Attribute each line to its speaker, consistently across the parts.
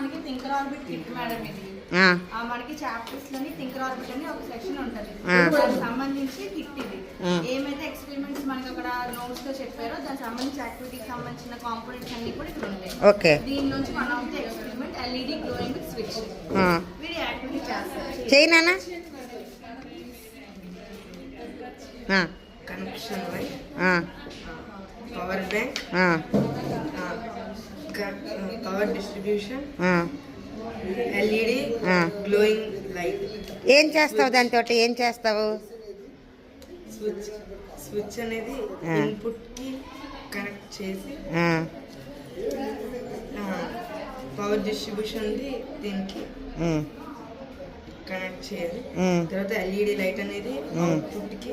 Speaker 1: మనకి thinker orbit kit madam ఇది. మనకి చాప్టర్స్ లోని థింకర్ ఆర్బిట్ అని ఒక సెక్షన్ ఉంటది. దానికి సంబంధించి కిట్ ఇది. ఏమైతే ఎక్స్పెరిమెంట్స్ మనకి అక్కడ నోట్స్ లో చెప్పారో దానికి సంబంధించి యాక్టివిటీకి సంబంధించిన కాంపోనెంట్స్ అన్ని కూడా ఇక్కడ ఉంటాయి. దీని నుంచి one of the experiment LED glowing with switch. వీడి యాక్టివిటీ చేస్తారు. చేయనా
Speaker 2: connection light, power bank, power distribution, LED glowing light.
Speaker 3: ఏం చేస్తావు దాంతో? ఏం చేస్తావు?
Speaker 2: స్విచ్ అనేది ఇన్పుట్ కి కనెక్ట్ చేసి పవర్ డిస్ట్రిబ్యూషన్ దీనికి కనెక్ట్ చేయాలి. తర్వాత ఎల్ఈడి లైట్ అనేది అవుట్పుట్ కి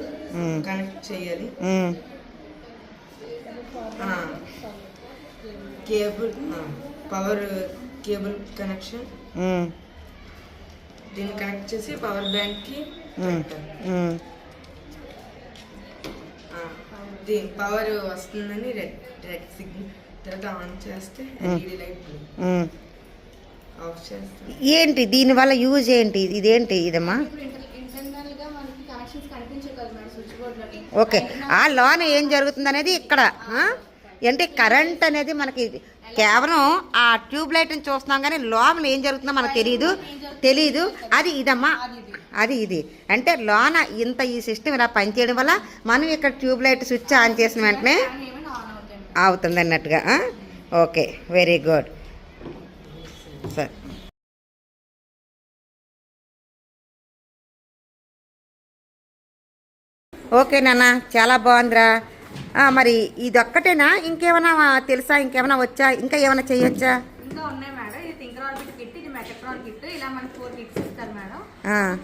Speaker 2: కనెక్ట్ చేయాలి. కేబుల్, పవర్ కేబుల్ కనెక్షన్ దీన్ని కనెక్ట్ చేసి పవర్ బ్యాంక్ కి దీని పవర్ వస్తుందని రెడ్ సిగ్నల్. తర్వాత ఆన్ చేస్తే ఎల్ఈడి లైట్ ఆఫ్ చేస్తాం.
Speaker 3: ఏంటి దీనివల్ల యూజ్ ఏంటి? ఇదేంటి ఇదమ్మా? ఓకే, ఆ లోన ఏం జరుగుతుంది అనేది ఇక్కడ అంటే కరెంట్ అనేది మనకి కేవలం ఆ ట్యూబ్ లైట్ని చూస్తున్నాం కానీ లోపల ఏం జరుగుతుందో మనకు తెలీదు. అది ఇదమ్మా, అది ఇది అంటే లోన ఇంత ఈ సిస్టమ్ ఇలా పనిచేయడం వల్ల మనం ఇక్కడ ట్యూబ్ లైట్ స్విచ్ ఆన్ చేసిన వెంటనే అవుతుంది అన్నట్టుగా. Okay, very good sir. Okay నాన్న, చాలా బాగుందిరా. మరి ఇది ఒక్కటేనా? ఇంకేమైనా తెలుసా? ఇంకేమైనా వచ్చా? ఇంకా ఏమైనా చేయొచ్చా?
Speaker 1: ఇంకా ఉన్నాయి మేడం. ఇది థింకర్ ఆర్బిట్ కిట్, ఇది మెటట్రాన్ కిట్. ఇలా మనకి 4 కిట్స్ ఇస్తారు మేడం.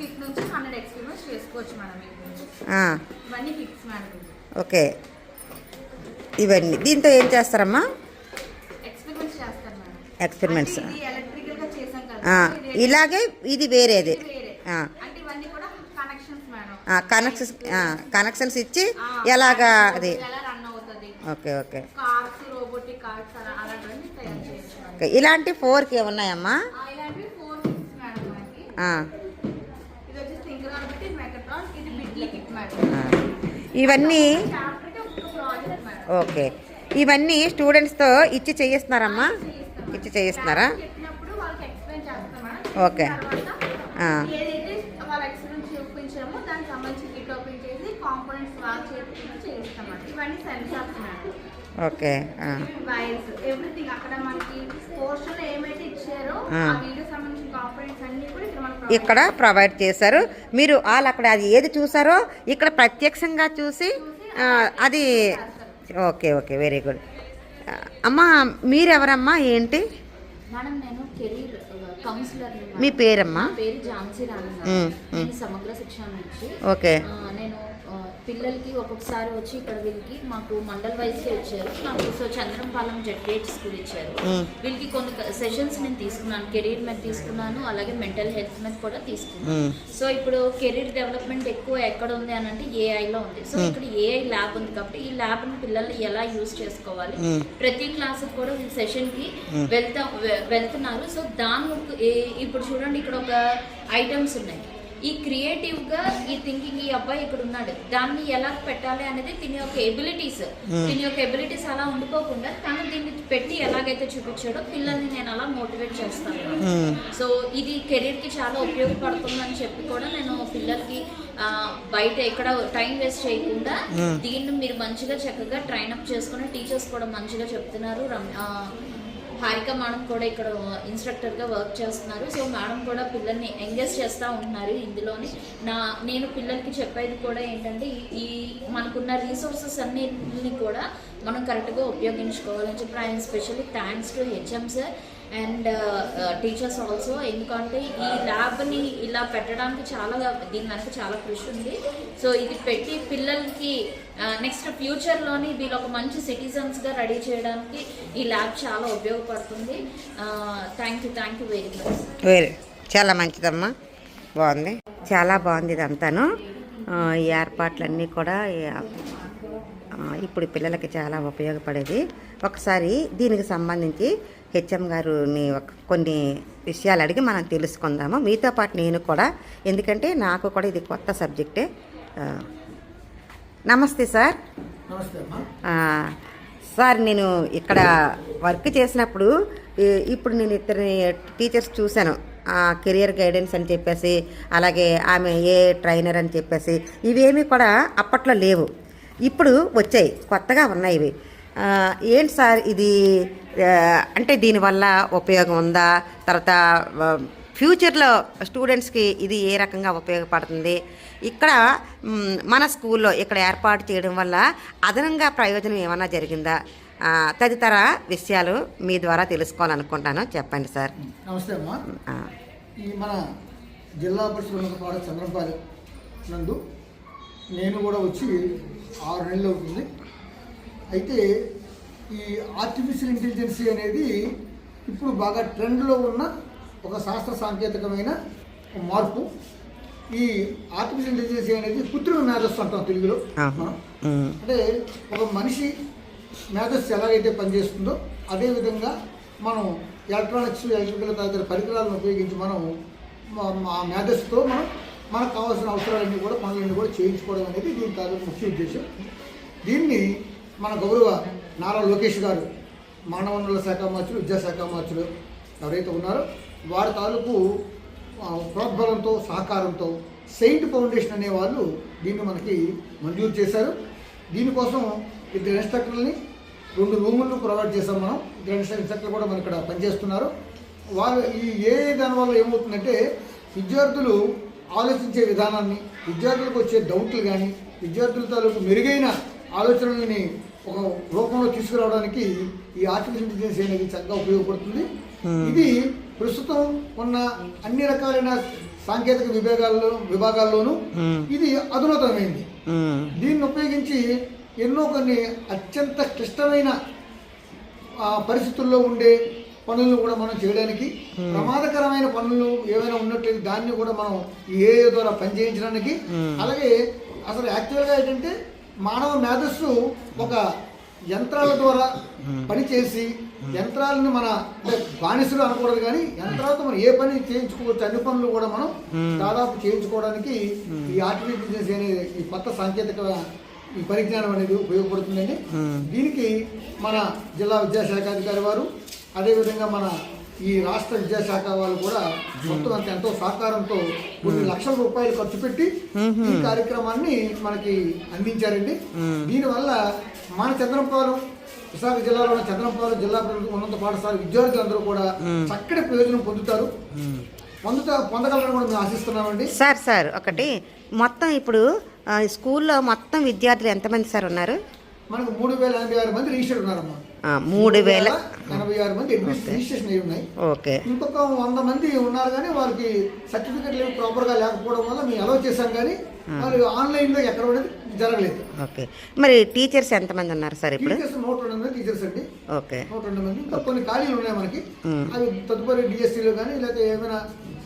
Speaker 1: కిట్ నుంచి 100 ఎక్స్పెరిమెంట్స్ చేసుకోవచ్చు మేడం. ఇవన్నీ కిట్స్ మేడం.
Speaker 3: ఓకే, ఇవన్నీ దీంతో ఏం చేస్తారమ్మా?
Speaker 1: ఎక్స్పెరిమెంట్స్ చేస్తారు మేడం.
Speaker 3: ఎక్స్పెరిమెంట్స్
Speaker 1: ఎలక్ట్రికల్ గా చేసాం కదా,
Speaker 3: ఇలాగే ఇది వేరేది.
Speaker 1: అంటే ఇవన్నీ కూడా కనెక్షన్స్ మేడం.
Speaker 3: కనెక్షన్స్ ఇచ్చి ఎలాగా అది. ఓకే ఓకే, ఇలాంటి 4కి ఉన్నాయమ్మా? ఇవన్నీ ఓకే, ఇవన్నీ స్టూడెంట్స్తో ఇచ్చి చేయిస్తున్నారమ్మా? ఇచ్చి చేయిస్తున్నారా? ఓకే, ఓకే, ఇక్కడ ప్రొవైడ్ చేశారు. మీరు వాళ్ళు అక్కడ అది ఏది చూసారో ఇక్కడ ప్రత్యక్షంగా చూసి అది. Okay okay, very good. అమ్మా మీరెవరమ్మా? ఏంటి
Speaker 4: మేడం? నేను కెరీర్ కౌన్సిలర్.
Speaker 3: మీ పేరమ్మా?
Speaker 4: పేరు ఝాన్సీ రాణి. నేను సమగ్ర శిక్షణ నుంచి.
Speaker 3: ఓకే,
Speaker 4: నేను పిల్లలకి ఒక్కొక్కసారి వచ్చి ఇక్కడ వీళ్ళకి మాకు మండల్ వైజ్గా ఇచ్చారు నాకు. సో చంద్రంపాలెం జెడ్పిహెచ్ స్కూల్ ఇచ్చారు. వీళ్ళకి కొన్ని సెషన్స్ నేను తీసుకున్నాను. కెరీర్ మీద తీసుకున్నాను, అలాగే మెంటల్ హెల్త్ మీద కూడా తీసుకున్నాను. సో ఇప్పుడు కెరీర్ డెవలప్మెంట్ ఎక్కువ ఎక్కడ ఉంది అని అంటే ఏఐలో ఉంది. సో ఇక్కడ ఏఐ ల్యాబ్ ఉంది కాబట్టి ఈ ల్యాబ్ని పిల్లలు ఎలా యూజ్ చేసుకోవాలి, ప్రతి క్లాస్కి కూడా ఈ సెషన్కి వెళ్తున్నారు. సో దాని ఇప్పుడు చూడండి, ఇక్కడ ఒక ఐటమ్స్ ఉన్నాయి. ఈ క్రియేటివ్గా ఈ థింకింగ్ ఈ అబ్బాయి ఇక్కడ ఉన్నాడు, దాన్ని ఎలా పెట్టాలి అనేది దీని యొక్క ఎబిలిటీస్ అలా ఉండిపోకుండా తను దీన్ని పెట్టి ఎలాగైతే చూపించాడో పిల్లల్ని నేను అలా మోటివేట్ చేస్తాను. సో ఇది కెరీర్కి చాలా ఉపయోగపడుతుందని చెప్పి కూడా నేను పిల్లలకి బయట ఎక్కడ టైం వేస్ట్ చేయకుండా దీన్ని మీరు మంచిగా చక్కగా ట్రైన్అప్ చేసుకుని టీచర్స్ కూడా మంచిగా చెప్తున్నారు. హారిక మేడం కూడా ఇక్కడ ఇన్స్ట్రక్టర్గా వర్క్ చేస్తున్నారు. సో మేడం కూడా పిల్లల్ని ఎంగేజ్ చేస్తూ ఉంటున్నారు ఇందులోని. నేను పిల్లలకి చెప్పేది కూడా ఏంటంటే ఈ మనకున్న రీసోర్సెస్ అన్నిటిని కూడా మనం కరెక్ట్గా ఉపయోగించుకోవాలని చెప్పి ఆయన specially thanks to HM sir and teachers also. ఎందుకంటే ఈ ల్యాబ్ని ఇలా పెట్టడానికి దీని వెనక చాలా కృషి ఉంది. సో ఇది పెట్టి పిల్లలకి నెక్స్ట్ ఫ్యూచర్లోని వీళ్ళు ఒక మంచి సిటిజన్స్గా రెడీ చేయడానికి ఈ ల్యాబ్ చాలా ఉపయోగపడుతుంది. Thank you very much.
Speaker 3: చాలా మంచిదమ్మా, బాగుంది, చాలా బాగుంది ఇదంతాను. ఈ ఏర్పాట్లన్నీ కూడా ఇప్పుడు పిల్లలకి చాలా ఉపయోగపడేది. ఒకసారి దీనికి సంబంధించి హెచ్ఎం గారిని కొన్ని విషయాలు అడిగి మనం తెలుసుకుందాము, మీతో పాటు నేను కూడా, ఎందుకంటే నాకు కూడా ఇది కొత్త సబ్జెక్టే. నమస్తే సార్.
Speaker 5: నమస్తే అమ్మా.
Speaker 3: సార్, నేను ఇక్కడ వర్క్ చేసినప్పుడు ఇప్పుడు నేను ఇద్దరు టీచర్స్ చూశాను, కెరియర్ గైడెన్స్ అని చెప్పేసి, అలాగే ఆమె ఏ ట్రైనర్ అని చెప్పేసి, ఇవేమీ కూడా అప్పట్లో లేవు, ఇప్పుడు వచ్చాయి, కొత్తగా ఉన్నాయి ఇవి. ఏంటి సార్ ఇది, అంటే దీనివల్ల ఉపయోగం ఉందా, తర్వాత ఫ్యూచర్లో స్టూడెంట్స్కి ఇది ఏ రకంగా ఉపయోగపడుతుంది, ఇక్కడ మన స్కూల్లో ఇక్కడ ఏర్పాటు చేయడం వల్ల అదనంగా ప్రయోజనం ఏమైనా జరిగిందా, తదితర విషయాలు మీ ద్వారా తెలుసుకోవాలనుకుంటాను, చెప్పండి సార్.
Speaker 5: నమస్తే అమ్మా. ఈ మన జిల్లా పరిషత్ ఉన్నత పాఠశాల చంద్రంపాలెం నందు నేను కూడా వచ్చి 6 నెలలు అవుతుంది. అయితే ఈ ఆర్టిఫిషియల్ ఇంటెలిజెన్సీ అనేది ఇప్పుడు బాగా ట్రెండ్లో ఉన్న ఒక శాస్త్ర సాంకేతికమైన మార్పు. ఈ ఆర్టిఫిషియల్ ఇంటెలిజెన్సీ అనేది కృత్రిమ మేధస్సు అంటాం తెలుగులో. అంటే ఒక మనిషి మేధస్సు ఎలాగైతే పనిచేస్తుందో అదేవిధంగా మనం ఎలక్ట్రానిక్స్, ఎలక్ట్రికల్ తదితర పరికరాలను ఉపయోగించి మనం ఆ మేధస్సుతో మనకు కావాల్సిన అవసరాలన్నీ కూడా పనులన్నీ కూడా చేయించుకోవడం అనేది దీని తాలూకు ముఖ్య ఉద్దేశం. దీన్ని మన గౌరవ నారా లోకేష్ గారు, మానవ వనరుల శాఖ మార్చులు, విద్యాశాఖ మార్చులు ఎవరైతే ఉన్నారో వారి తాలూకు ప్రోద్బలంతో సహకారంతో సెయింట్ ఫౌండేషన్ అనే వాళ్ళు దీన్ని మనకి మంజూరు చేశారు. దీనికోసం 2 ఇన్స్ట్రక్టర్లని 2 రూములను ప్రొవైడ్ చేసాం మనం. 2 ఇన్స్ట్రక్టర్లు కూడా మన ఇక్కడ పనిచేస్తున్నారు. వాళ్ళు దానివల్ల ఏమవుతుందంటే విద్యార్థులు ఆలోచించే విధానాన్ని, విద్యార్థులకు వచ్చే డౌట్లు కానీ, విద్యార్థుల తాలూకు మెరుగైన ఆలోచనల్ని ఒక రూపంలో తీసుకురావడానికి ఈ ఆర్టిఫిషియల్ ఇంటెలిజెన్స్ అనేది చక్కగా ఉపయోగపడుతుంది. ఇది ప్రస్తుతం ఉన్న అన్ని రకాలైన సాంకేతిక విభాగాల్లోనూ ఇది అధునాతనమైంది. దీన్ని ఉపయోగించి కొన్ని అత్యంత క్లిష్టమైన పరిస్థితుల్లో ఉండే పనులను కూడా మనం చేయడానికి, ప్రమాదకరమైన పనులు ఏవైనా ఉన్నట్లయితే దాన్ని కూడా మనం ఏఐ ద్వారా పనిచేయించడానికి, అలాగే అసలు యాక్చువల్గా ఏంటంటే మానవ మేధస్సు ఒక యంత్రాల ద్వారా పనిచేసి యంత్రాలను మన బానిసలు అనకూడదు కానీ యంత్రాలతో మనం ఏ పని చేయించుకోవచ్చు, అన్ని పనులు కూడా మనం దాదాపు చేయించుకోవడానికి ఈ ఆర్టిఫిషియల్ ఇంటెలిజెన్స్ అనే ఈ కొత్త సాంకేతిక ఈ పరిజ్ఞానం అనేది ఉపయోగపడుతుందండి. దీనికి మన జిల్లా విద్యాశాఖ అధికారి వారు, అదేవిధంగా మన ఈ రాష్ట్ర విద్యాశాఖ వాళ్ళు కూడా మొత్తం అంత ఎంతో సహకారంతో కొన్ని లక్షల రూపాయలు ఖర్చు పెట్టి ఈ కార్యక్రమాన్ని మనకి అందించారండి. దీనివల్ల మన చంద్రంపాలెం, విశాఖ జిల్లాలో ఉన్న చంద్రంపాలెం జిల్లా ఉన్నత పాఠశాల విద్యార్థులందరూ కూడా చక్కటి ప్రయోజనం పొందగలరని కూడా మేము ఆశిస్తున్నామండి.
Speaker 3: సార్ ఒకటి, మొత్తం ఇప్పుడు స్కూల్లో మొత్తం విద్యార్థులు ఎంతమంది సార్ ఉన్నారు?
Speaker 5: మనకు 3086 మంది రిజిస్టర్ ఉన్నారమ్మా.
Speaker 3: 3086
Speaker 5: మంది రిజిస్ట్రేషన్ అయి ఉన్నాయి.
Speaker 3: ఓకే.
Speaker 5: ఇంకొక 100 మంది ఉన్నారు కానీ వాళ్ళకి సర్టిఫికెట్లు ప్రాపర్గా లేకపోవడం వల్ల మేము అలౌ చేశాం కానీ వాళ్ళు ఆన్లైన్లో ఎక్కడ కూడా జరగలేదు.
Speaker 3: ఓకే. మరి టీచర్స్ ఎంతమంది ఉన్నారు సార్ ఇప్పుడు?
Speaker 5: 102 మంది టీచర్స్ అండి.
Speaker 3: ఓకే.
Speaker 5: 102 మంది. ఇంకా కొన్ని ఖాళీలు ఉన్నాయి మనకి, అవి తదుపరి డిఎస్సీలో కానీ లేకపోతే ఏమైనా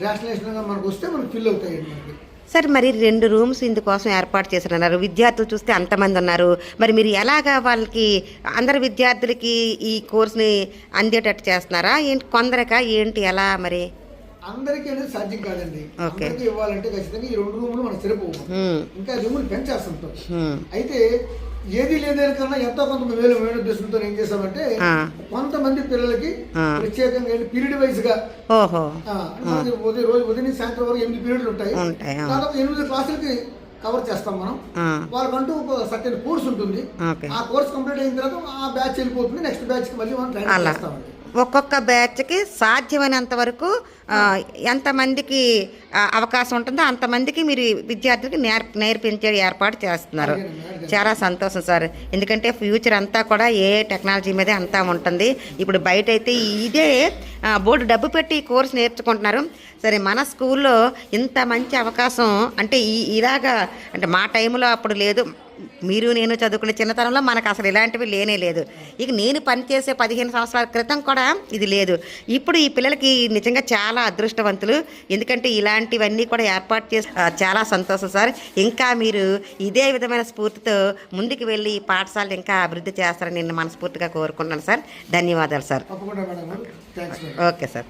Speaker 5: రేషనలైజేషన్ కానీ మనకు వస్తే మనకి ఫిల్ అవుతాయండి మనకి.
Speaker 3: సార్, మరి 2 రూమ్స్ ఇందుకోసం ఏర్పాటు చేస్తున్నారు, విద్యార్థులు చూస్తే అంతమంది ఉన్నారు, మరి మీరు ఎలాగా వాళ్ళకి అందరు విద్యార్థులకి ఈ కోర్సుని అందేటట్టు చేస్తున్నారా ఏంటి, కొందరకా ఏంటి, ఎలా మరి?
Speaker 5: అందరికీ అనేది సాధ్యం కాదండి. అందరికీ ఇవ్వాలంటే ఖచ్చితంగా ఈ 2 రూములు మనకు సరిపోవు, ఇంకా రూములు పెంచాల్సి ఉంటుంది. అయితే ఏది లేదన్నా ఎంతో కొంత వేల ఉద్దేశంతో ఏం చేసామంటే కొంతమంది పిల్లలకి ప్రత్యేకంగా పీరియడ్ వైజ్ గా ఉదయం సాయంత్రం వరకు 8 పీరియడ్లు ఉంటాయి. దాదాపు 8 క్లాసులకి కవర్ చేస్తాం మనం. వాళ్ళకంటూ ఒక సర్టెన్ కోర్స్ ఉంటుంది. ఆ కోర్స్ కంప్లీట్ అయిన తర్వాత ఆ బ్యాచ్ వెళ్ళిపోతుంది, నెక్స్ట్ బ్యాచ్ కి మళ్ళీ మనం ట్రైనింగ్ చేస్తామండి.
Speaker 3: ఒక్కొక్క బ్యాచ్కి సాధ్యమైనంత వరకు ఎంతమందికి అవకాశం ఉంటుందో అంతమందికి మీరు విద్యార్థులకి నేర్పించే ఏర్పాటు చేస్తున్నారు. చాలా సంతోషం సార్, ఎందుకంటే ఫ్యూచర్ అంతా కూడా ఏ టెక్నాలజీ మీదే అంతా ఉంటుంది. ఇప్పుడు బయట అయితే ఇదే బోర్డు డబ్బు పెట్టి ఈ కోర్సు నేర్చుకుంటున్నారు. సరే, మన స్కూల్లో ఇంత మంచి అవకాశం అంటే ఇలాగా అంటే మా టైంలో అప్పుడు లేదు, మీరు నేను చదువుకునే చిన్నతనంలో మనకు అసలు ఇలాంటివి లేనే లేదు. ఇక నేను పనిచేసే 15 సంవత్సరాల క్రితం కూడా ఇది లేదు. ఇప్పుడు ఈ పిల్లలకి నిజంగా చాలా అదృష్టవంతులు, ఎందుకంటే ఇలాంటివన్నీ కూడా ఏర్పాటు చేసి చాలా సంతోషం సార్. ఇంకా మీరు ఇదే విధమైన స్ఫూర్తితో ముందుకు వెళ్ళి ఈ పాఠశాలను ఇంకా అభివృద్ధి చేస్తారని నేను మనస్ఫూర్తిగా కోరుకుంటున్నాను సార్. ధన్యవాదాలు సార్.
Speaker 5: తప్పకుండా మేడం గారు, థ్యాంక్స్ మేడం.
Speaker 3: Okay sir.